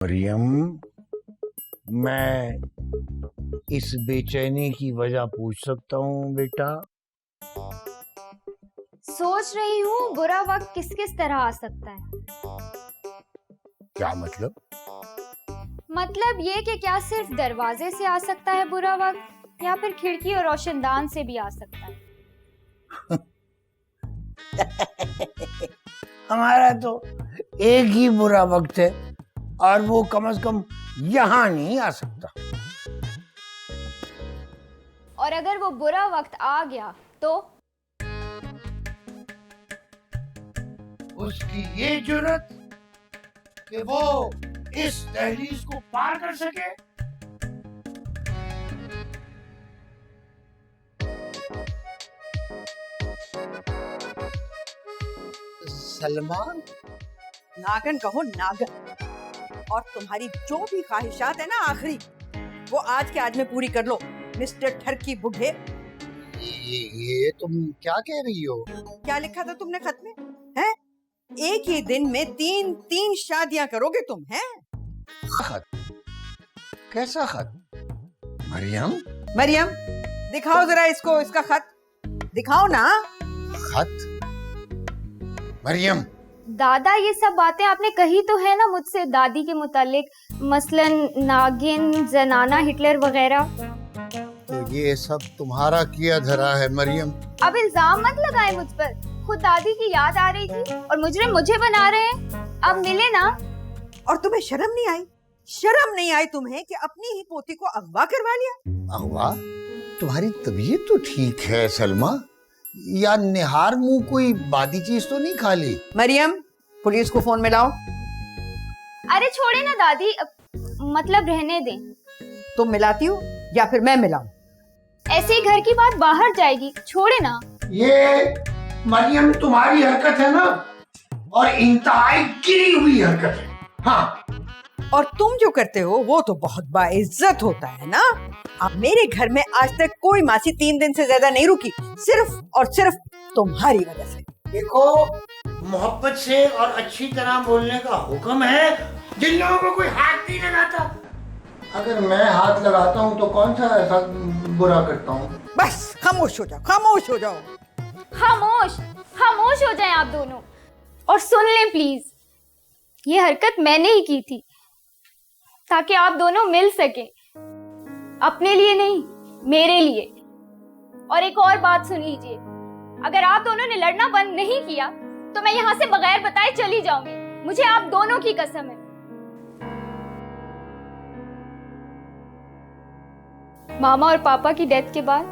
मरियम, मैं इस बेचैनी की वजह पूछ सकता हूँ बेटा? सोच रही हूँ बुरा वक्त किस किस तरह आ सकता है। क्या मतलब? मतलब ये कि क्या सिर्फ दरवाजे से आ सकता है बुरा वक्त, या फिर खिड़की और रोशनदान से भी आ सकता है। हमारा तो एक ही बुरा वक्त है और वो कम से कम यहाँ नहीं आ सकता। और अगर वो बुरा वक्त आ गया तो उसकी ये जुर्रत कि वो इस दहलीज को पार कर सके। सलमान, नागन कहो नागन। और तुम्हारी जो भी ख्वाहिशात है ना आखिरी, वो आज के आज में पूरी कर लो मिस्टर ठरकी बुढ़े। ये तुम क्या कह रही हो? क्या लिखा था तुमने खत में? हैं? एक ही दिन में तीन शादियां करोगे तुम? हैं? खत? कैसा खत? मरियम, मरियम, दिखाओ जरा इसको, इसका खत दिखाओ ना। खत? मरियम, दादा ये सब बातें आपने कही तो है ना मुझसे दादी के मुतालिक, मसलन नागिन, जनाना, हिटलर वगैरह। तो ये सब तुम्हारा किया धरा है मरियम। अब इल्जाम मत लगाए मुझ पर। खुद दादी की याद आ रही थी और मुजरिम मुझे बना रहे हैं। अब मिले ना। और तुम्हें शर्म नहीं आई? शर्म नहीं आई तुम्हें कि अपनी ही पोती को अगवा करवा लिया? अगवा? तुम्हारी तबीयत तो ठीक है सलमा, या निहार मुंह कोई बादी चीज तो नहीं खा ली? मरियम, पुलिस को फोन मिलाओ। अरे छोड़े ना दादी, मतलब रहने दें। तुम मिलाती हो या फिर मैं मिलाऊं? ऐसे ही घर की बात बाहर जाएगी, छोड़े ना। ये मरियम तुम्हारी हरकत है ना, और इंतहाई गिरी हुई हरकत है। हाँ, और तुम जो करते हो वो तो बहुत बाइज्जत होता है ना। अब मेरे घर में आज तक कोई मासी 3 दिन से ज्यादा नहीं रुकी, सिर्फ और सिर्फ तुम्हारी वजह से। देखो, मोहब्बत से और अच्छी तरह बोलने का हुक्म है जिन लोगों को कोई हाथ नहीं लगाता। अगर मैं हाथ लगाता हूँ तो कौन सा ऐसा बुरा करता हूँ? बस खामोश हो जाओ, खामोश हो जाओ। खामोश खामोश हो जाएं आप दोनों, और सुन लें प्लीज, ये हरकत मैंने ही की थी ताकि आप दोनों मिल सके। अपने लिए नहीं, मेरे लिए। और एक और बात सुन लीजिए, अगर आप दोनों ने लड़ना बंद नहीं किया तो मैं यहाँ से बगैर बताए चली जाऊंगी। मुझे आप दोनों की कसम है। मामा और पापा की डेथ के बाद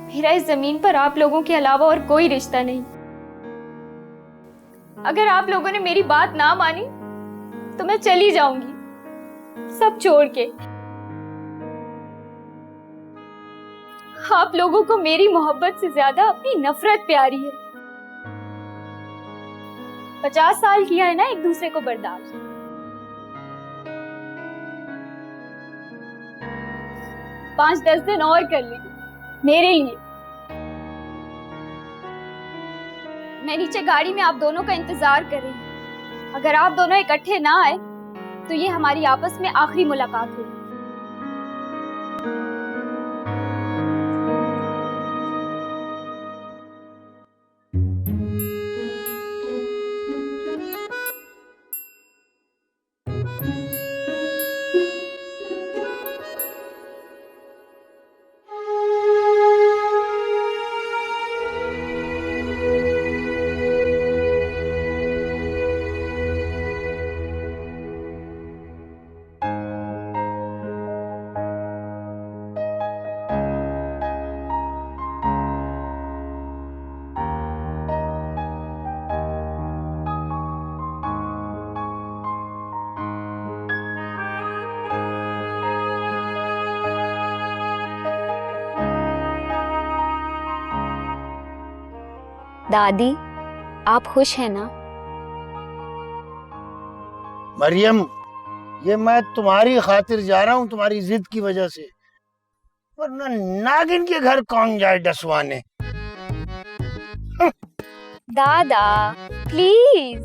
मेरा इस जमीन पर आप लोगों के अलावा और कोई रिश्ता नहीं। अगर आप लोगों ने मेरी बात ना मानी तो मैं चली जाऊंगी सब छोड़ के। आप लोगों को मेरी मोहब्बत से ज्यादा अपनी नफरत प्यारी है। 50 साल किया है ना एक दूसरे को बर्दाश्त। 5-10 दिन और कर लीजिए मेरे लिए। मैं नीचे गाड़ी में आप दोनों का इंतजार कर रही हूँ। अगर आप दोनों इकट्ठे ना आए तो ये हमारी आपस में आखिरी मुलाकात होगी। दादी, आप खुश हैं ना? मरियम, ये मैं तुम्हारी खातिर जा रहा हूँ, तुम्हारी जिद की वजह से, वरना नागिन के घर कौन जाए डसवाने। दादा प्लीज।